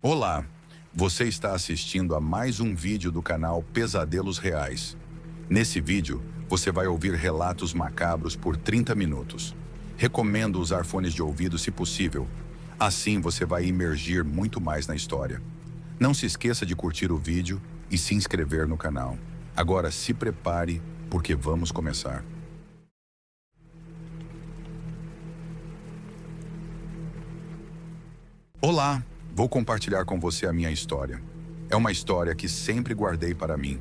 Olá, você está assistindo a mais um vídeo do canal Pesadelos Reais. Nesse vídeo, você vai ouvir relatos macabros por 30 minutos. Recomendo usar fones de ouvido se possível. Assim você vai imergir muito mais na história. Não se esqueça de curtir o vídeo e se inscrever no canal. Agora se prepare, porque vamos começar. Olá! Vou compartilhar com você a minha história. É uma história que sempre guardei para mim.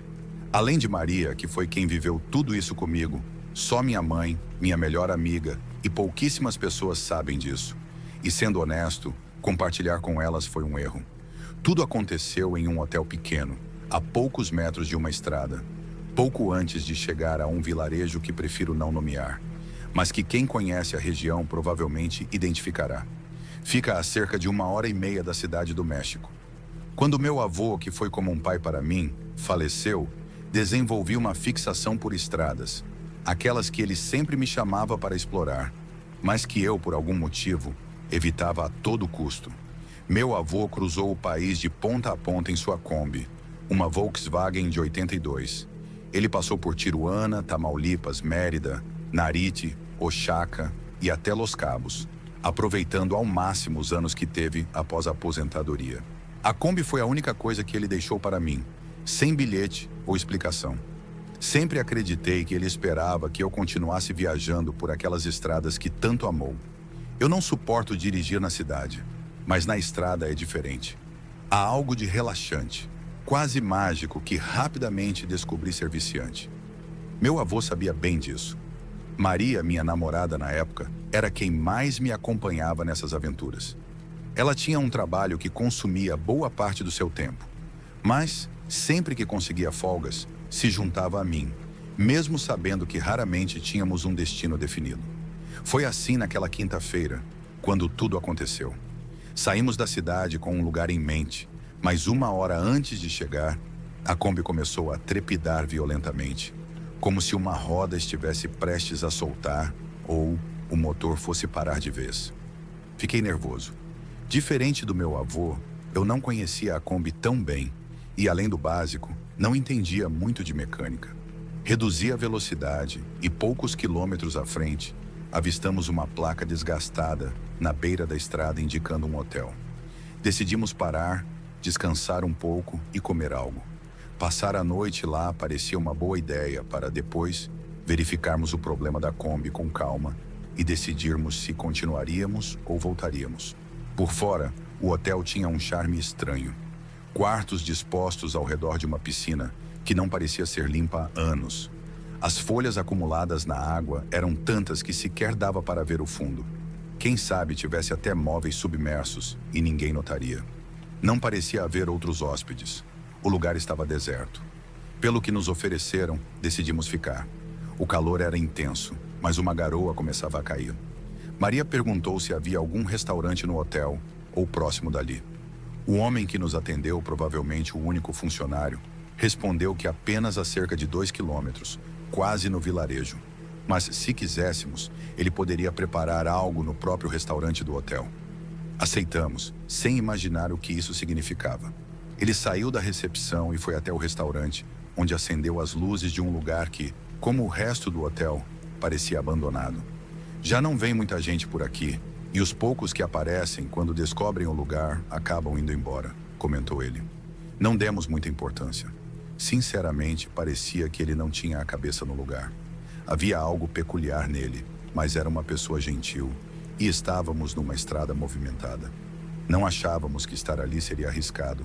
Além de Maria, que foi quem viveu tudo isso comigo, só minha mãe, minha melhor amiga e pouquíssimas pessoas sabem disso. E sendo honesto, compartilhar com elas foi um erro. Tudo aconteceu em um hotel pequeno, a poucos metros de uma estrada, pouco antes de chegar a um vilarejo que prefiro não nomear, mas que quem conhece a região provavelmente identificará. Fica a cerca de 1h30 da cidade do México. Quando meu avô, que foi como um pai para mim, faleceu, desenvolvi uma fixação por estradas, aquelas que ele sempre me chamava para explorar, mas que eu, por algum motivo, evitava a todo custo. Meu avô cruzou o país de ponta a ponta em sua Kombi, uma Volkswagen de 82. Ele passou por Tijuana, Tamaulipas, Mérida, Narite, Oaxaca e até Los Cabos, aproveitando ao máximo os anos que teve após a aposentadoria. A Kombi foi a única coisa que ele deixou para mim, sem bilhete ou explicação. Sempre acreditei que ele esperava que eu continuasse viajando por aquelas estradas que tanto amou. Eu não suporto dirigir na cidade, mas na estrada é diferente. Há algo de relaxante, quase mágico, que rapidamente descobri ser viciante. Meu avô sabia bem disso. Maria, minha namorada na época, era quem mais me acompanhava nessas aventuras. Ela tinha um trabalho que consumia boa parte do seu tempo, mas, sempre que conseguia folgas, se juntava a mim, mesmo sabendo que raramente tínhamos um destino definido. Foi assim naquela quinta-feira, quando tudo aconteceu. Saímos da cidade com um lugar em mente, mas 1 hora antes de chegar, a Kombi começou a trepidar violentamente, como se uma roda estivesse prestes a soltar ou o motor fosse parar de vez. Fiquei nervoso. Diferente do meu avô, eu não conhecia a Kombi tão bem e, além do básico, não entendia muito de mecânica. Reduzi a velocidade e poucos quilômetros à frente, avistamos uma placa desgastada na beira da estrada indicando um hotel. Decidimos parar, descansar um pouco e comer algo. Passar a noite lá parecia uma boa ideia para depois verificarmos o problema da Kombi com calma e decidirmos se continuaríamos ou voltaríamos. Por fora, o hotel tinha um charme estranho. Quartos dispostos ao redor de uma piscina que não parecia ser limpa há anos. As folhas acumuladas na água eram tantas que sequer dava para ver o fundo. Quem sabe tivesse até móveis submersos e ninguém notaria. Não parecia haver outros hóspedes. O lugar estava deserto. Pelo que nos ofereceram, decidimos ficar. O calor era intenso, mas uma garoa começava a cair. Maria perguntou se havia algum restaurante no hotel ou próximo dali. O homem que nos atendeu, provavelmente o único funcionário, respondeu que apenas a cerca de 2 quilômetros, quase no vilarejo. Mas, se quiséssemos, ele poderia preparar algo no próprio restaurante do hotel. Aceitamos, sem imaginar o que isso significava. Ele saiu da recepção e foi até o restaurante, onde acendeu as luzes de um lugar que, como o resto do hotel, parecia abandonado. Já não vem muita gente por aqui, e os poucos que aparecem, quando descobrem o lugar, acabam indo embora, comentou ele. Não demos muita importância. Sinceramente, parecia que ele não tinha a cabeça no lugar. Havia algo peculiar nele, mas era uma pessoa gentil, e estávamos numa estrada movimentada. Não achávamos que estar ali seria arriscado.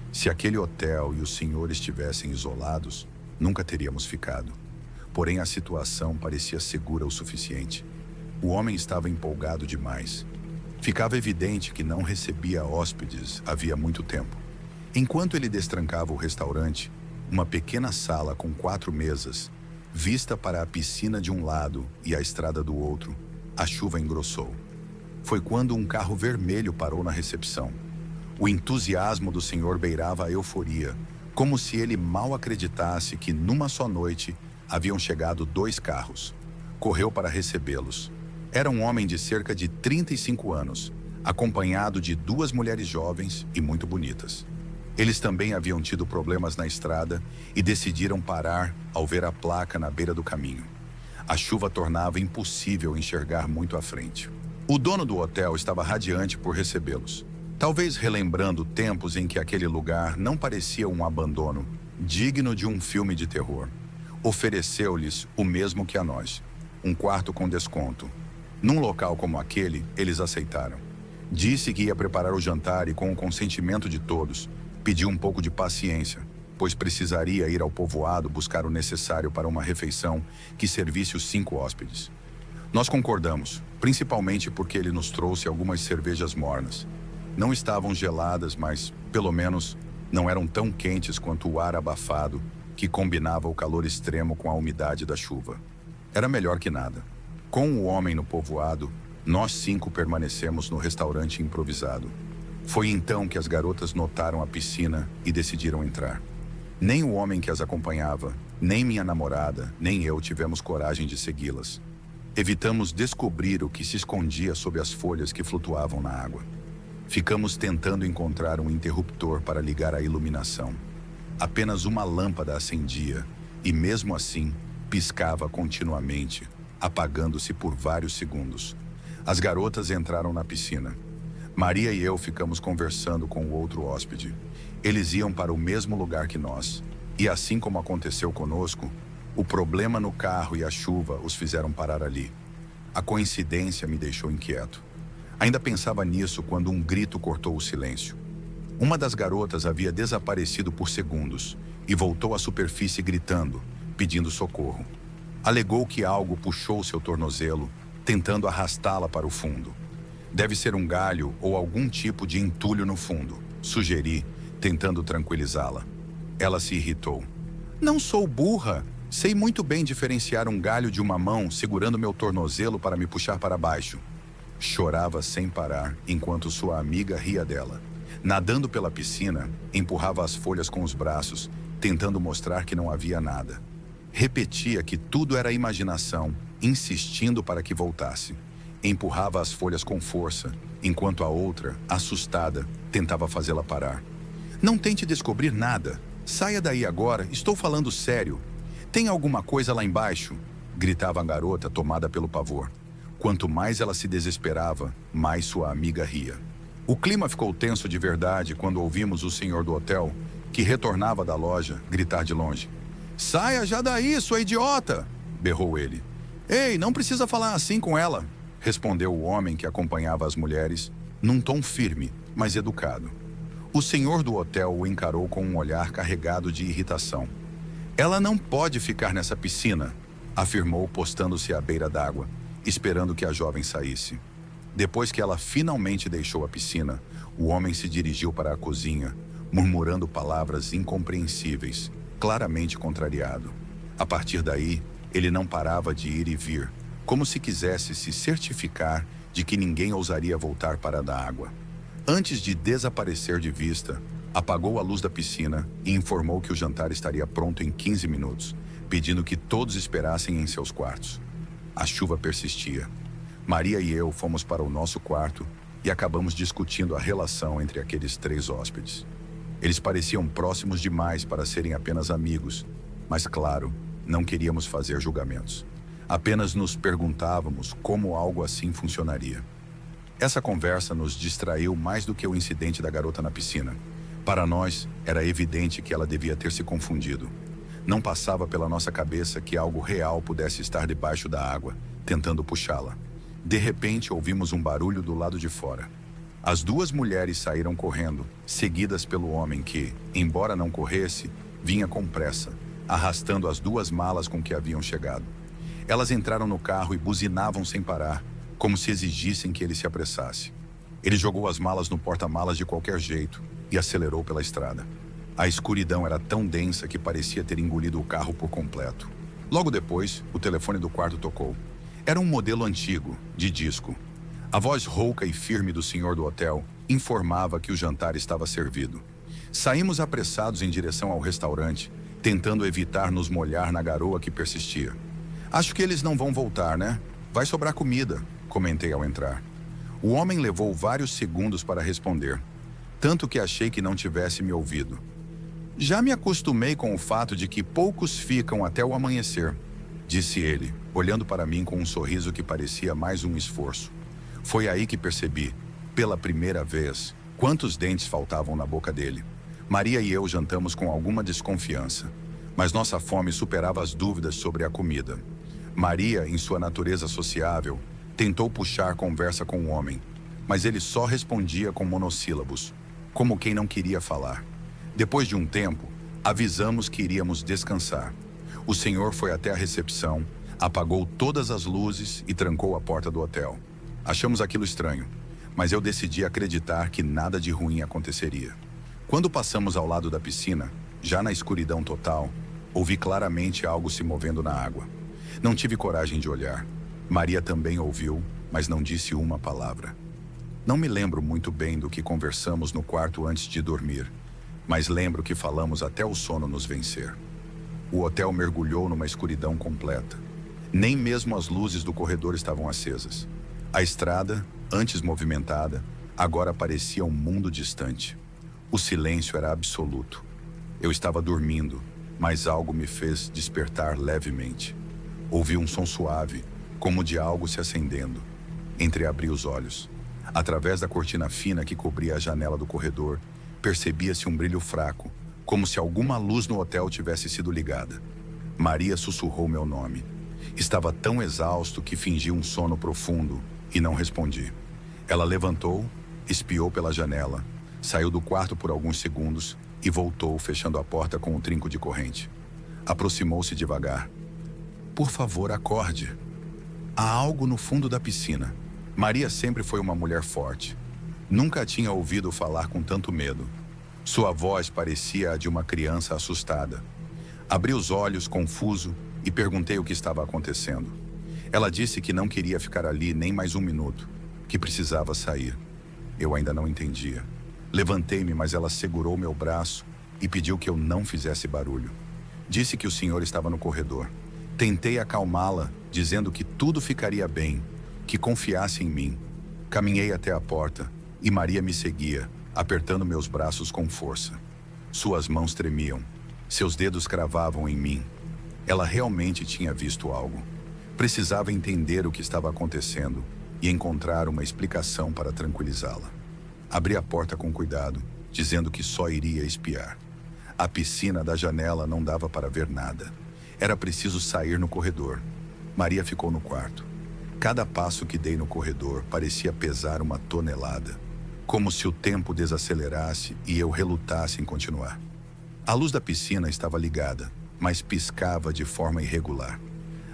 Se aquele hotel e o senhor estivessem isolados, nunca teríamos ficado. Porém, a situação parecia segura o suficiente. O homem estava empolgado demais. Ficava evidente que não recebia hóspedes havia muito tempo. Enquanto ele destrancava o restaurante, uma pequena sala com 4 mesas, vista para a piscina de um lado e a estrada do outro, a chuva engrossou. Foi quando um carro vermelho parou na recepção. O entusiasmo do senhor beirava a euforia, como se ele mal acreditasse que, numa só noite, haviam chegado 2 carros. Correu para recebê-los. Era um homem de cerca de 35 anos, acompanhado de duas mulheres jovens e muito bonitas. Eles também haviam tido problemas na estrada e decidiram parar ao ver a placa na beira do caminho. A chuva tornava impossível enxergar muito à frente. O dono do hotel estava radiante por recebê-los, talvez relembrando tempos em que aquele lugar não parecia um abandono, digno de um filme de terror. Ofereceu-lhes o mesmo que a nós, um quarto com desconto. Num local como aquele, eles aceitaram. Disse que ia preparar o jantar e, com o consentimento de todos, pediu um pouco de paciência, pois precisaria ir ao povoado buscar o necessário para uma refeição que servisse os 5 hóspedes. Nós concordamos, principalmente porque ele nos trouxe algumas cervejas mornas. Não estavam geladas, mas, pelo menos, não eram tão quentes quanto o ar abafado que combinava o calor extremo com a umidade da chuva. Era melhor que nada. Com o homem no povoado, nós 5 permanecemos no restaurante improvisado. Foi então que as garotas notaram a piscina e decidiram entrar. Nem o homem que as acompanhava, nem minha namorada, nem eu tivemos coragem de segui-las. Evitamos descobrir o que se escondia sob as folhas que flutuavam na água. Ficamos tentando encontrar um interruptor para ligar a iluminação. Apenas uma lâmpada acendia e, mesmo assim, piscava continuamente, apagando-se por vários segundos. As garotas entraram na piscina. Maria e eu ficamos conversando com o outro hóspede. Eles iam para o mesmo lugar que nós. E assim como aconteceu conosco, o problema no carro e a chuva os fizeram parar ali. A coincidência me deixou inquieto. Ainda pensava nisso quando um grito cortou o silêncio. Uma das garotas havia desaparecido por segundos e voltou à superfície gritando, pedindo socorro. Alegou que algo puxou seu tornozelo, tentando arrastá-la para o fundo. Deve ser um galho ou algum tipo de entulho no fundo, sugeri, tentando tranquilizá-la. Ela se irritou. Não sou burra. Sei muito bem diferenciar um galho de uma mão segurando meu tornozelo para me puxar para baixo. Chorava sem parar enquanto sua amiga ria dela. Nadando pela piscina, empurrava as folhas com os braços, tentando mostrar que não havia nada. Repetia que tudo era imaginação, insistindo para que voltasse. Empurrava as folhas com força, enquanto a outra, assustada, tentava fazê-la parar. Não tente descobrir nada. Saia daí agora, estou falando sério. Tem alguma coisa lá embaixo? Gritava a garota, tomada pelo pavor. Quanto mais ela se desesperava, mais sua amiga ria. O clima ficou tenso de verdade quando ouvimos o senhor do hotel, que retornava da loja, gritar de longe. Saia já daí, sua idiota! Berrou ele. Ei, não precisa falar assim com ela, respondeu o homem que acompanhava as mulheres, num tom firme, mas educado. O senhor do hotel o encarou com um olhar carregado de irritação. Ela não pode ficar nessa piscina, afirmou, postando-se à beira d'água, esperando que a jovem saísse. Depois que ela finalmente deixou a piscina, o homem se dirigiu para a cozinha, murmurando palavras incompreensíveis, claramente contrariado. A partir daí, ele não parava de ir e vir, como se quisesse se certificar de que ninguém ousaria voltar para a água. Antes de desaparecer de vista, apagou a luz da piscina e informou que o jantar estaria pronto em 15 minutos, pedindo que todos esperassem em seus quartos. A chuva persistia. Maria e eu fomos para o nosso quarto e acabamos discutindo a relação entre aqueles 3 hóspedes. Eles pareciam próximos demais para serem apenas amigos, mas, claro, não queríamos fazer julgamentos. Apenas nos perguntávamos como algo assim funcionaria. Essa conversa nos distraiu mais do que o incidente da garota na piscina. Para nós, era evidente que ela devia ter se confundido. Não passava pela nossa cabeça que algo real pudesse estar debaixo da água, tentando puxá-la. De repente, ouvimos um barulho do lado de fora. As 2 mulheres saíram correndo, seguidas pelo homem que, embora não corresse, vinha com pressa, arrastando as 2 malas com que haviam chegado. Elas entraram no carro e buzinavam sem parar, como se exigissem que ele se apressasse. Ele jogou as malas no porta-malas de qualquer jeito e acelerou pela estrada. A escuridão era tão densa que parecia ter engolido o carro por completo. Logo depois, o telefone do quarto tocou. Era um modelo antigo, de disco. A voz rouca e firme do senhor do hotel informava que o jantar estava servido. Saímos apressados em direção ao restaurante, tentando evitar nos molhar na garoa que persistia. Acho que eles não vão voltar, né? Vai sobrar comida, comentei ao entrar. O homem levou vários segundos para responder, tanto que achei que não tivesse me ouvido. Já me acostumei com o fato de que poucos ficam até o amanhecer, disse ele, olhando para mim com um sorriso que parecia mais um esforço. Foi aí que percebi, pela primeira vez, quantos dentes faltavam na boca dele. Maria e eu jantamos com alguma desconfiança, mas nossa fome superava as dúvidas sobre a comida. Maria, em sua natureza sociável, tentou puxar conversa com o homem, mas ele só respondia com monossílabos, como quem não queria falar. Depois de um tempo, avisamos que iríamos descansar. O senhor foi até a recepção, apagou todas as luzes e trancou a porta do hotel. Achamos aquilo estranho, mas eu decidi acreditar que nada de ruim aconteceria. Quando passamos ao lado da piscina, já na escuridão total, ouvi claramente algo se movendo na água. Não tive coragem de olhar. Maria também ouviu, mas não disse uma palavra. Não me lembro muito bem do que conversamos no quarto antes de dormir, mas lembro que falamos até o sono nos vencer. O hotel mergulhou numa escuridão completa. Nem mesmo as luzes do corredor estavam acesas. A estrada, antes movimentada, agora parecia um mundo distante. O silêncio era absoluto. Eu estava dormindo, mas algo me fez despertar levemente. Ouvi um som suave, como de algo se acendendo. Entreabri os olhos. Através da cortina fina que cobria a janela do corredor, percebia-se um brilho fraco, como se alguma luz no hotel tivesse sido ligada. Maria sussurrou meu nome. Estava tão exausto que fingi um sono profundo e não respondi. Ela levantou, espiou pela janela, saiu do quarto por alguns segundos e voltou, fechando a porta com um trinco de corrente. Aproximou-se devagar. Por favor, acorde. Há algo no fundo da piscina. Maria sempre foi uma mulher forte. Nunca a tinha ouvido falar com tanto medo. Sua voz parecia a de uma criança assustada. Abri os olhos, confuso, e perguntei o que estava acontecendo. Ela disse que não queria ficar ali nem mais um minuto, que precisava sair. Eu ainda não entendia. Levantei-me, mas ela segurou meu braço e pediu que eu não fizesse barulho. Disse que o senhor estava no corredor. Tentei acalmá-la, dizendo que tudo ficaria bem, que confiasse em mim. Caminhei até a porta e Maria me seguia, apertando meus braços com força. Suas mãos tremiam, seus dedos cravavam em mim. Ela realmente tinha visto algo. Precisava entender o que estava acontecendo e encontrar uma explicação para tranquilizá-la. Abri a porta com cuidado, dizendo que só iria espiar. A piscina da janela não dava para ver nada. Era preciso sair no corredor. Maria ficou no quarto. Cada passo que dei no corredor parecia pesar uma tonelada, como se o tempo desacelerasse e eu relutasse em continuar. A luz da piscina estava ligada, mas piscava de forma irregular.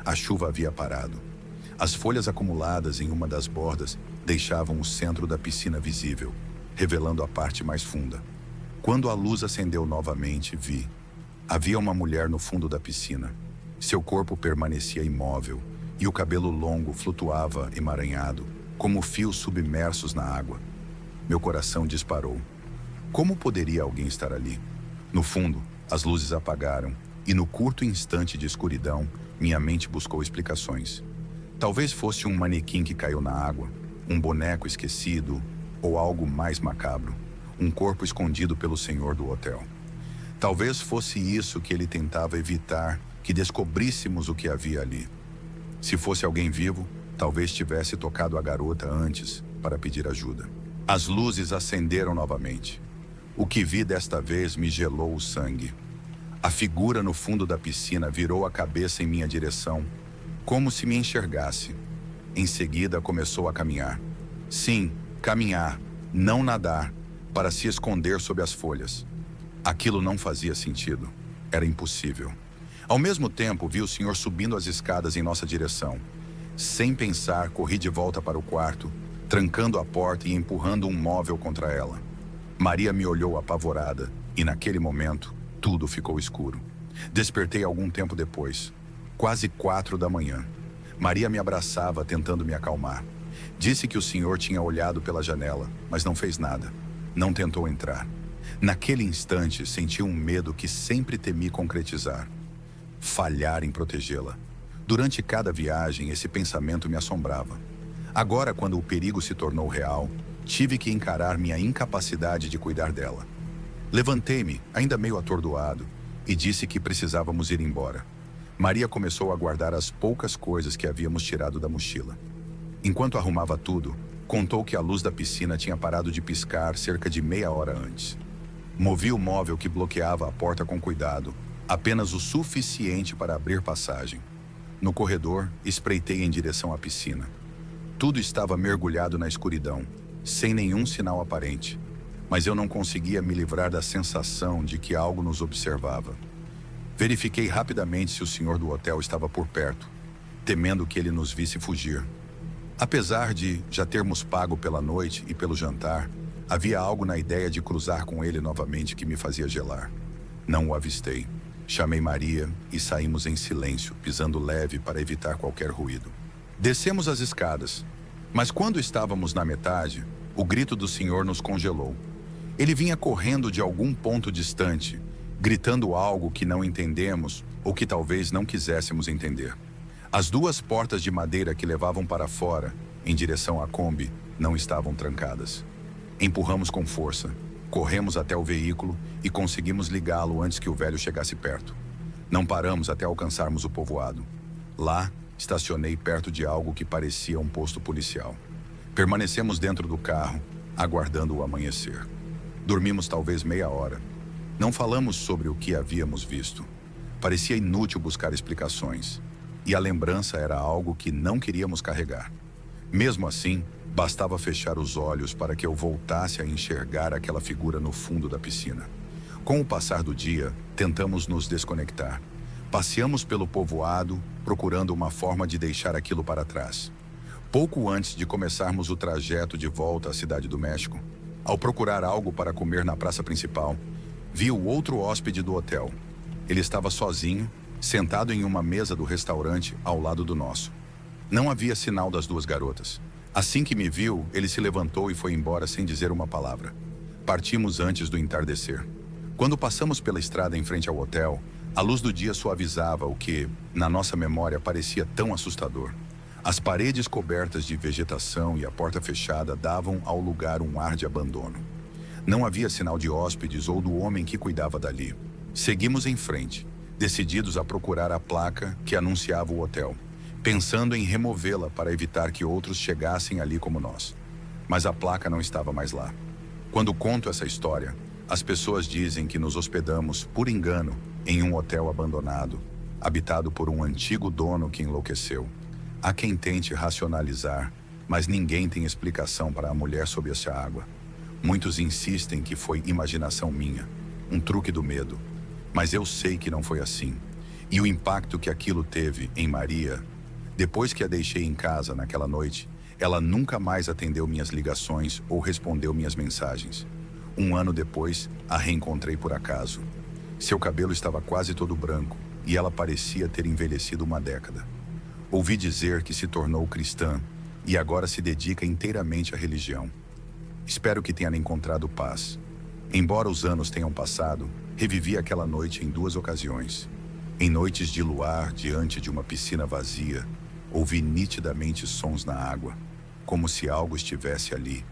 A chuva havia parado. As folhas acumuladas em uma das bordas deixavam o centro da piscina visível, revelando a parte mais funda. Quando a luz acendeu novamente, vi. Havia uma mulher no fundo da piscina. Seu corpo permanecia imóvel e o cabelo longo flutuava emaranhado, como fios submersos na água. Meu coração disparou. Como poderia alguém estar ali? No fundo, as luzes apagaram e no curto instante de escuridão, minha mente buscou explicações. Talvez fosse um manequim que caiu na água, um boneco esquecido ou algo mais macabro, um corpo escondido pelo senhor do hotel. Talvez fosse isso que ele tentava evitar, que descobríssemos o que havia ali. Se fosse alguém vivo, talvez tivesse tocado a garota antes para pedir ajuda. As luzes acenderam novamente. O que vi desta vez me gelou o sangue. A figura no fundo da piscina virou a cabeça em minha direção, como se me enxergasse. Em seguida começou a caminhar. Sim, caminhar, não nadar, para se esconder sob as folhas. Aquilo não fazia sentido. Era impossível. Ao mesmo tempo, vi o senhor subindo as escadas em nossa direção. Sem pensar, corri de volta para o quarto, trancando a porta e empurrando um móvel contra ela. Maria me olhou apavorada e, naquele momento, tudo ficou escuro. Despertei algum tempo depois, quase 4 da manhã. Maria me abraçava, tentando me acalmar. Disse que o senhor tinha olhado pela janela, mas não fez nada. Não tentou entrar. Naquele instante, senti um medo que sempre temi concretizar. Falhar em protegê-la. Durante cada viagem, esse pensamento me assombrava. Agora, quando o perigo se tornou real, tive que encarar minha incapacidade de cuidar dela. Levantei-me, ainda meio atordoado, e disse que precisávamos ir embora. Maria começou a guardar as poucas coisas que havíamos tirado da mochila. Enquanto arrumava tudo, contou que a luz da piscina tinha parado de piscar cerca de meia hora antes. Movi o móvel que bloqueava a porta com cuidado, apenas o suficiente para abrir passagem. No corredor, espreitei em direção à piscina. Tudo estava mergulhado na escuridão, sem nenhum sinal aparente, mas eu não conseguia me livrar da sensação de que algo nos observava. Verifiquei rapidamente se o senhor do hotel estava por perto, temendo que ele nos visse fugir. Apesar de já termos pago pela noite e pelo jantar, havia algo na ideia de cruzar com ele novamente que me fazia gelar. Não o avistei. Chamei Maria e saímos em silêncio, pisando leve para evitar qualquer ruído. Descemos as escadas, mas quando estávamos na metade, o grito do senhor nos congelou. Ele vinha correndo de algum ponto distante, gritando algo que não entendemos ou que talvez não quiséssemos entender. As duas portas de madeira que levavam para fora, em direção à Kombi, não estavam trancadas. Empurramos com força, corremos até o veículo e conseguimos ligá-lo antes que o velho chegasse perto. Não paramos até alcançarmos o povoado. Lá, estacionei perto de algo que parecia um posto policial. Permanecemos dentro do carro, aguardando o amanhecer. Dormimos talvez meia hora. Não falamos sobre o que havíamos visto. Parecia inútil buscar explicações. E a lembrança era algo que não queríamos carregar. Mesmo assim, bastava fechar os olhos para que eu voltasse a enxergar aquela figura no fundo da piscina. Com o passar do dia, tentamos nos desconectar. Passeamos pelo povoado, procurando uma forma de deixar aquilo para trás. Pouco antes de começarmos o trajeto de volta à Cidade do México, ao procurar algo para comer na praça principal, vi o outro hóspede do hotel. Ele estava sozinho, sentado em uma mesa do restaurante ao lado do nosso. Não havia sinal das duas garotas. Assim que me viu, ele se levantou e foi embora sem dizer uma palavra. Partimos antes do entardecer. Quando passamos pela estrada em frente ao hotel, a luz do dia suavizava o que, na nossa memória, parecia tão assustador. As paredes cobertas de vegetação e a porta fechada davam ao lugar um ar de abandono. Não havia sinal de hóspedes ou do homem que cuidava dali. Seguimos em frente, decididos a procurar a placa que anunciava o hotel, pensando em removê-la para evitar que outros chegassem ali como nós. Mas a placa não estava mais lá. Quando conto essa história, as pessoas dizem que nos hospedamos, por engano, em um hotel abandonado, habitado por um antigo dono que enlouqueceu. Há quem tente racionalizar, mas ninguém tem explicação para a mulher sob essa água. Muitos insistem que foi imaginação minha, um truque do medo. Mas eu sei que não foi assim. E o impacto que aquilo teve em Maria, depois que a deixei em casa naquela noite, ela nunca mais atendeu minhas ligações ou respondeu minhas mensagens. Um ano depois, a reencontrei por acaso. Seu cabelo estava quase todo branco e ela parecia ter envelhecido uma década. Ouvi dizer que se tornou cristã e agora se dedica inteiramente à religião. Espero que tenha encontrado paz. Embora os anos tenham passado, revivi aquela noite em 2 ocasiões. Em noites de luar, diante de uma piscina vazia, ouvi nitidamente sons na água, como se algo estivesse ali.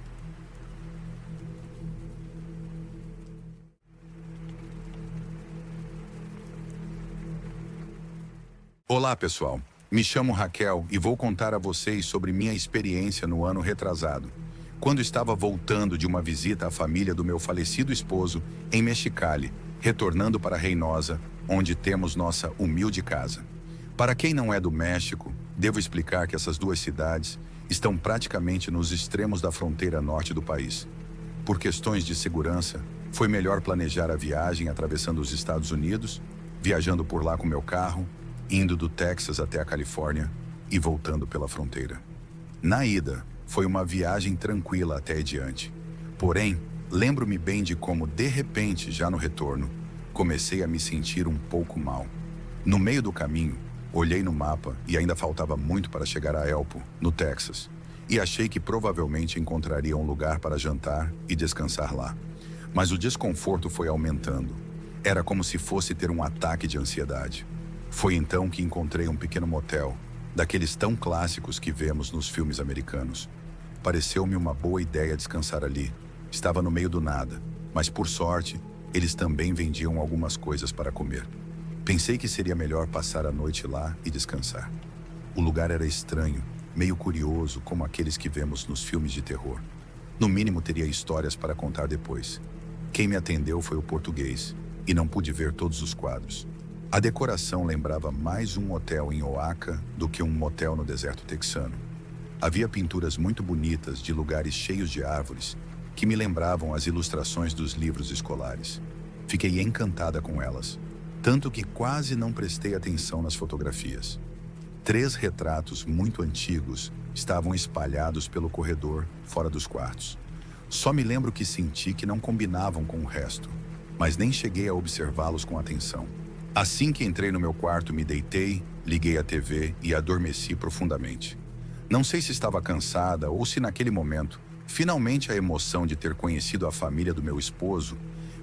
Olá, pessoal. Me chamo Raquel e vou contar a vocês sobre minha experiência no ano retrasado, quando estava voltando de uma visita à família do meu falecido esposo em Mexicali, retornando para Reynosa, onde temos nossa humilde casa. Para quem não é do México, devo explicar que essas duas cidades estão praticamente nos extremos da fronteira norte do país. Por questões de segurança, foi melhor planejar a viagem atravessando os Estados Unidos, viajando por lá com meu carro, indo do Texas até a Califórnia e voltando pela fronteira. Na ida, foi uma viagem tranquila até adiante. Porém, lembro-me bem de como, de repente, já no retorno, comecei a me sentir um pouco mal. No meio do caminho, olhei no mapa e ainda faltava muito para chegar a Elpo, no Texas, e achei que provavelmente encontraria um lugar para jantar e descansar lá. Mas o desconforto foi aumentando. Era como se fosse ter um ataque de ansiedade. Foi então que encontrei um pequeno motel, daqueles tão clássicos que vemos nos filmes americanos. Pareceu-me uma boa ideia descansar ali. Estava no meio do nada, mas por sorte, eles também vendiam algumas coisas para comer. Pensei que seria melhor passar a noite lá e descansar. O lugar era estranho, meio curioso, como aqueles que vemos nos filmes de terror. No mínimo teria histórias para contar depois. Quem me atendeu foi o português, e não pude ver todos os quadros. A decoração lembrava mais um hotel em Oaxaca do que um motel no deserto texano. Havia pinturas muito bonitas de lugares cheios de árvores que me lembravam as ilustrações dos livros escolares. Fiquei encantada com elas, tanto que quase não prestei atenção nas fotografias. 3 retratos muito antigos estavam espalhados pelo corredor, fora dos quartos. Só me lembro que senti que não combinavam com o resto, mas nem cheguei a observá-los com atenção. Assim que entrei no meu quarto, me deitei, liguei a TV e adormeci profundamente. Não sei se estava cansada ou se naquele momento, finalmente a emoção de ter conhecido a família do meu esposo,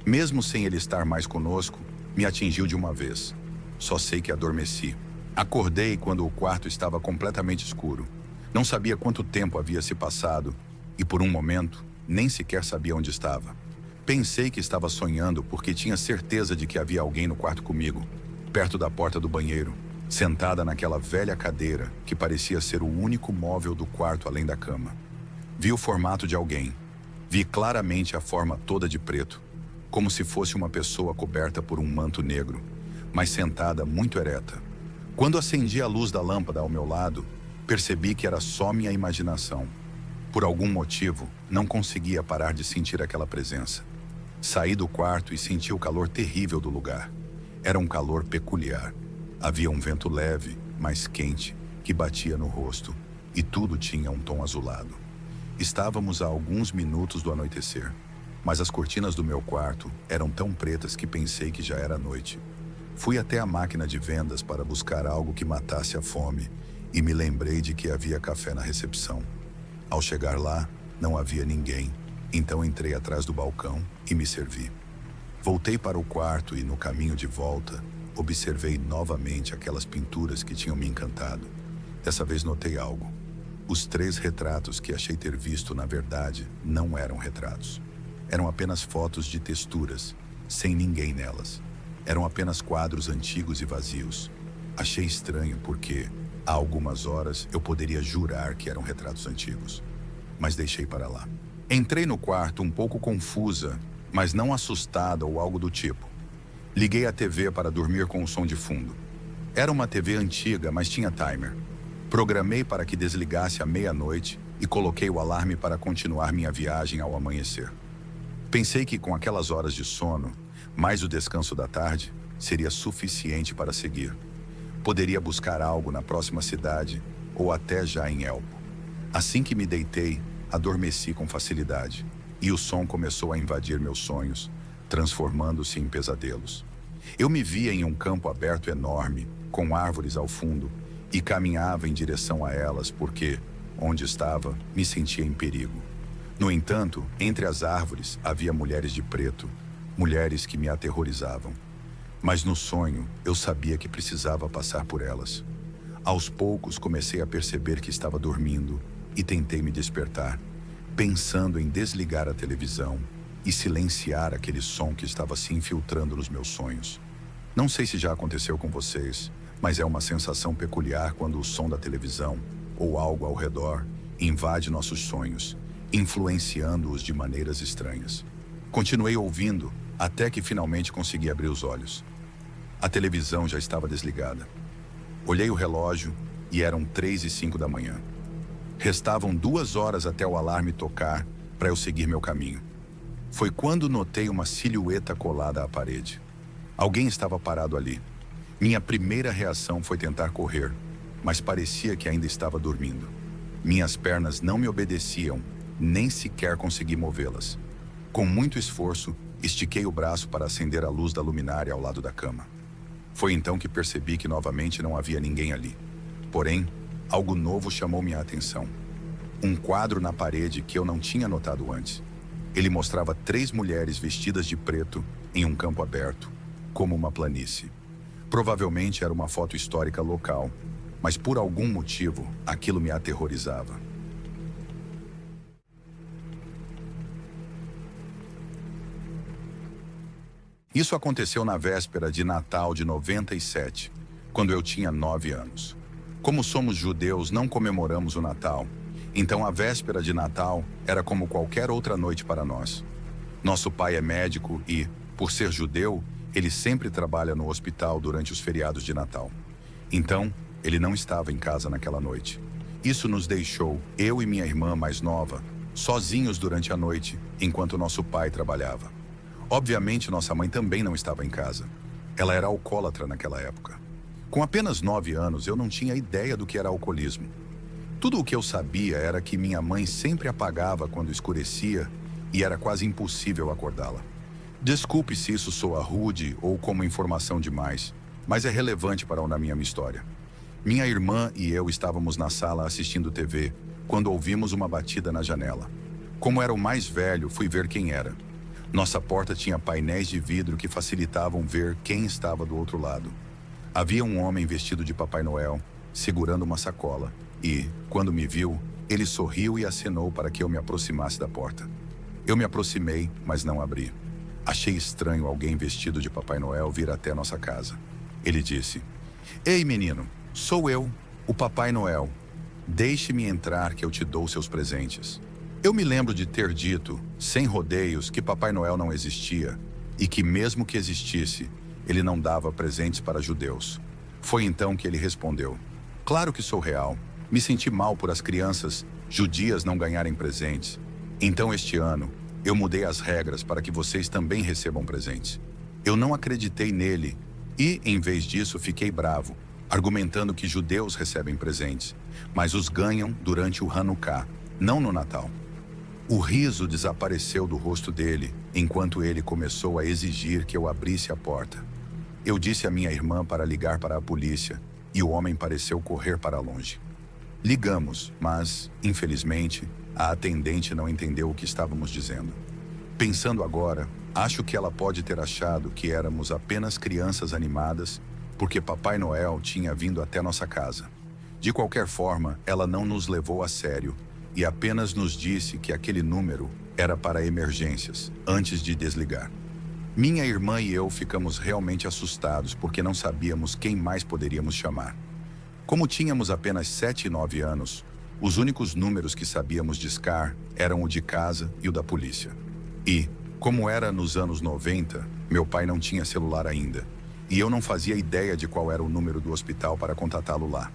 mesmo sem ele estar mais conosco, me atingiu de uma vez. Só sei que adormeci. Acordei quando o quarto estava completamente escuro. Não sabia quanto tempo havia se passado e, por um momento, nem sequer sabia onde estava. Pensei que estava sonhando porque tinha certeza de que havia alguém no quarto comigo, perto da porta do banheiro, sentada naquela velha cadeira que parecia ser o único móvel do quarto além da cama. Vi o formato de alguém. Vi claramente a forma toda de preto, como se fosse uma pessoa coberta por um manto negro, mas sentada muito ereta. Quando acendi a luz da lâmpada ao meu lado, percebi que era só minha imaginação. Por algum motivo, não conseguia parar de sentir aquela presença. Saí do quarto e senti o calor terrível do lugar. Era um calor peculiar. Havia um vento leve, mas quente, que batia no rosto, e tudo tinha um tom azulado. Estávamos a alguns minutos do anoitecer, mas as cortinas do meu quarto eram tão pretas que pensei que já era noite. Fui até a máquina de vendas para buscar algo que matasse a fome e me lembrei de que havia café na recepção. Ao chegar lá, não havia ninguém, então entrei atrás do balcão e me servi. Voltei para o quarto e, no caminho de volta, observei novamente aquelas pinturas que tinham me encantado. Dessa vez notei algo. Os 3 retratos que achei ter visto, na verdade, não eram retratos. Eram apenas fotos de texturas, sem ninguém nelas. Eram apenas quadros antigos e vazios. Achei estranho porque, há algumas horas, eu poderia jurar que eram retratos antigos. Mas deixei para lá. Entrei no quarto um pouco confusa, mas não assustada ou algo do tipo. Liguei a TV para dormir com o som de fundo. Era uma TV antiga, mas tinha timer. Programei para que desligasse à meia-noite e coloquei o alarme para continuar minha viagem ao amanhecer. Pensei que com aquelas horas de sono, mais o descanso da tarde, seria suficiente para seguir. Poderia buscar algo na próxima cidade ou até já em Elpo. Assim que me deitei, adormeci com facilidade e o som começou a invadir meus sonhos, transformando-se em pesadelos. Eu me via em um campo aberto enorme, com árvores ao fundo, e caminhava em direção a elas porque, onde estava, me sentia em perigo. No entanto, entre as árvores havia mulheres de preto, mulheres que me aterrorizavam. Mas no sonho, eu sabia que precisava passar por elas. Aos poucos, comecei a perceber que estava dormindo e tentei me despertar, pensando em desligar a televisão e silenciar aquele som que estava se infiltrando nos meus sonhos. Não sei se já aconteceu com vocês, mas é uma sensação peculiar quando o som da televisão ou algo ao redor invade nossos sonhos, influenciando-os de maneiras estranhas. Continuei ouvindo até que finalmente consegui abrir os olhos. A televisão já estava desligada. Olhei o relógio e eram 3:05 da manhã. Restavam 2 horas até o alarme tocar para eu seguir meu caminho. Foi quando notei uma silhueta colada à parede. Alguém estava parado ali. Minha primeira reação foi tentar correr, mas parecia que ainda estava dormindo. Minhas pernas não me obedeciam, nem sequer consegui movê-las. Com muito esforço, estiquei o braço para acender a luz da luminária ao lado da cama. Foi então que percebi que novamente não havia ninguém ali. Porém, algo novo chamou minha atenção. Um quadro na parede que eu não tinha notado antes. Ele mostrava 3 mulheres vestidas de preto em um campo aberto, como uma planície. Provavelmente era uma foto histórica local. mas por algum motivo aquilo me aterrorizava. Isso aconteceu na véspera de Natal de 97, quando eu tinha 9 anos. Como somos judeus, não comemoramos o Natal, então a véspera de Natal era como qualquer outra noite para nós. Nosso pai é médico e, por ser judeu, ele sempre trabalha no hospital durante os feriados de Natal. Então, ele não estava em casa naquela noite. Isso nos deixou, eu e minha irmã mais nova, sozinhos durante a noite, enquanto nosso pai trabalhava. Obviamente, nossa mãe também não estava em casa. Ela era alcoólatra naquela época. Com apenas 9 anos, eu não tinha ideia do que era alcoolismo. Tudo o que eu sabia era que minha mãe sempre apagava quando escurecia e era quase impossível acordá-la. Desculpe se isso soa rude ou como informação demais, mas é relevante para a minha história. Minha irmã e eu estávamos na sala assistindo TV quando ouvimos uma batida na janela. Como era o mais velho, fui ver quem era. Nossa porta tinha painéis de vidro que facilitavam ver quem estava do outro lado. Havia um homem vestido de Papai Noel, segurando uma sacola, e, quando me viu, ele sorriu e acenou para que eu me aproximasse da porta. Eu me aproximei, mas não abri. Achei estranho alguém vestido de Papai Noel vir até nossa casa. Ele disse: "Ei, menino, sou eu, o Papai Noel. Deixe-me entrar que eu te dou seus presentes." Eu me lembro de ter dito, sem rodeios, que Papai Noel não existia e que, mesmo que existisse, ele não dava presentes para judeus. Foi então que ele respondeu: "Claro que sou real. Me senti mal por as crianças judias não ganharem presentes. Então, este ano, eu mudei as regras para que vocês também recebam presentes." Eu não acreditei nele e, em vez disso, fiquei bravo, argumentando que judeus recebem presentes, mas os ganham durante o Hanukkah, não no Natal. O riso desapareceu do rosto dele enquanto ele começou a exigir que eu abrisse a porta. Eu disse à minha irmã para ligar para a polícia e o homem pareceu correr para longe. Ligamos, mas, infelizmente, a atendente não entendeu o que estávamos dizendo. Pensando agora, acho que ela pode ter achado que éramos apenas crianças animadas porque Papai Noel tinha vindo até nossa casa. De qualquer forma, ela não nos levou a sério e apenas nos disse que aquele número era para emergências, antes de desligar. Minha irmã e eu ficamos realmente assustados porque não sabíamos quem mais poderíamos chamar. Como tínhamos apenas 7 e 9 anos, os únicos números que sabíamos discar eram o de casa e o da polícia. E, como era nos anos 90, meu pai não tinha celular ainda, e eu não fazia ideia de qual era o número do hospital para contatá-lo lá.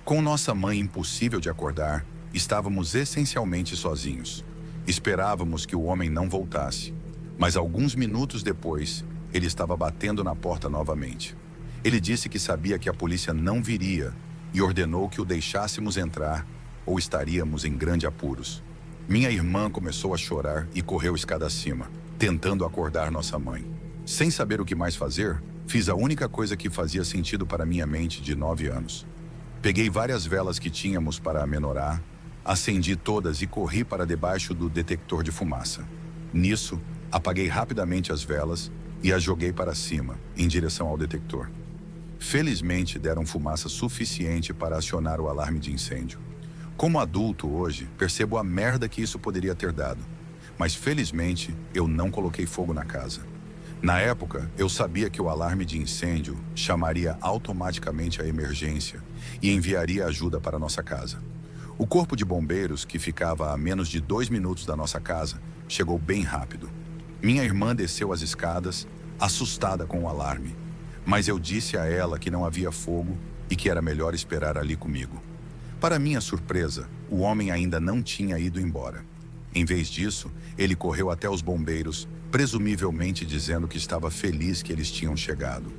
Com nossa mãe impossível de acordar, estávamos essencialmente sozinhos. Esperávamos que o homem não voltasse, mas alguns minutos depois, ele estava batendo na porta novamente. Ele disse que sabia que a polícia não viria e ordenou que o deixássemos entrar ou estaríamos em grandes apuros. Minha irmã começou a chorar e correu escada acima, tentando acordar nossa mãe. Sem saber o que mais fazer, fiz a única coisa que fazia sentido para minha mente de 9 anos. Peguei várias velas que tínhamos para amenorar, acendi todas e corri para debaixo do detector de fumaça. Nisso, apaguei rapidamente as velas e as joguei para cima, em direção ao detector. Felizmente, deram fumaça suficiente para acionar o alarme de incêndio. Como adulto hoje, percebo a merda que isso poderia ter dado. Mas felizmente, eu não coloquei fogo na casa. Na época, eu sabia que o alarme de incêndio chamaria automaticamente a emergência e enviaria ajuda para nossa casa. O corpo de bombeiros, que ficava a menos de 2 minutos da nossa casa, chegou bem rápido. Minha irmã desceu as escadas, assustada com o alarme. Mas eu disse a ela que não havia fogo e que era melhor esperar ali comigo. Para minha surpresa, o homem ainda não tinha ido embora. Em vez disso, ele correu até os bombeiros, presumivelmente dizendo que estava feliz que eles tinham chegado.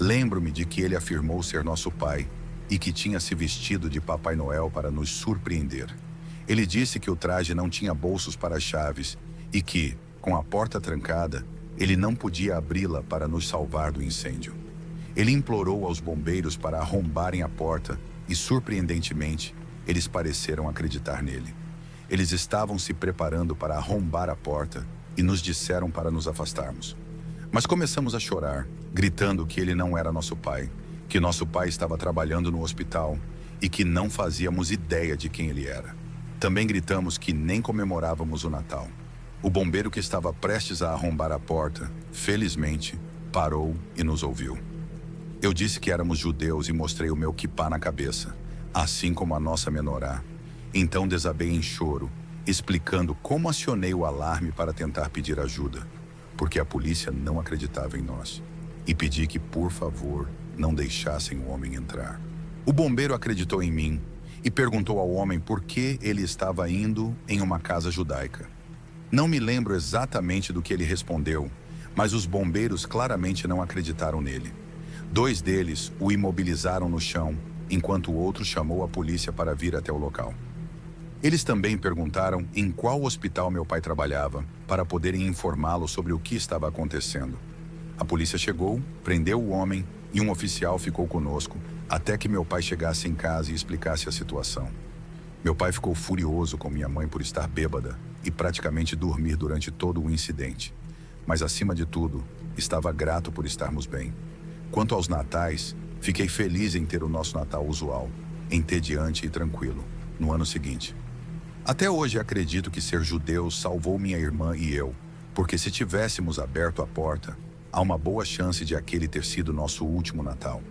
Lembro-me de que ele afirmou ser nosso pai e que tinha se vestido de Papai Noel para nos surpreender. Ele disse que o traje não tinha bolsos para as chaves e que, com a porta trancada, ele não podia abri-la para nos salvar do incêndio. Ele implorou aos bombeiros para arrombarem a porta e, surpreendentemente, eles pareceram acreditar nele. Eles estavam se preparando para arrombar a porta e nos disseram para nos afastarmos. Mas começamos a chorar, gritando que ele não era nosso pai que nosso pai estava trabalhando no hospital e que não fazíamos ideia de quem ele era. Também gritamos que nem comemorávamos o Natal. O bombeiro que estava prestes a arrombar a porta, felizmente, parou e nos ouviu. Eu disse que éramos judeus e mostrei o meu quipá na cabeça, assim como a nossa menorá. Então desabei em choro, explicando como acionei o alarme para tentar pedir ajuda, porque a polícia não acreditava em nós, e pedi que, por favor, não deixassem o homem entrar. O bombeiro acreditou em mim e perguntou ao homem por que ele estava indo em uma casa judaica. Não me lembro exatamente do que ele respondeu, mas os bombeiros claramente não acreditaram nele. 2 deles o imobilizaram no chão, enquanto o outro chamou a polícia para vir até o local. Eles também perguntaram em qual hospital meu pai trabalhava, para poderem informá-lo sobre o que estava acontecendo. A polícia chegou, prendeu o homem e um oficial ficou conosco, até que meu pai chegasse em casa e explicasse a situação. Meu pai ficou furioso com minha mãe por estar bêbada e praticamente dormir durante todo o incidente. Mas, acima de tudo, estava grato por estarmos bem. Quanto aos natais, fiquei feliz em ter o nosso Natal usual, entediante e tranquilo, no ano seguinte. Até hoje acredito que ser judeu salvou minha irmã e eu, porque se tivéssemos aberto a porta, há uma boa chance de aquele ter sido nosso último Natal.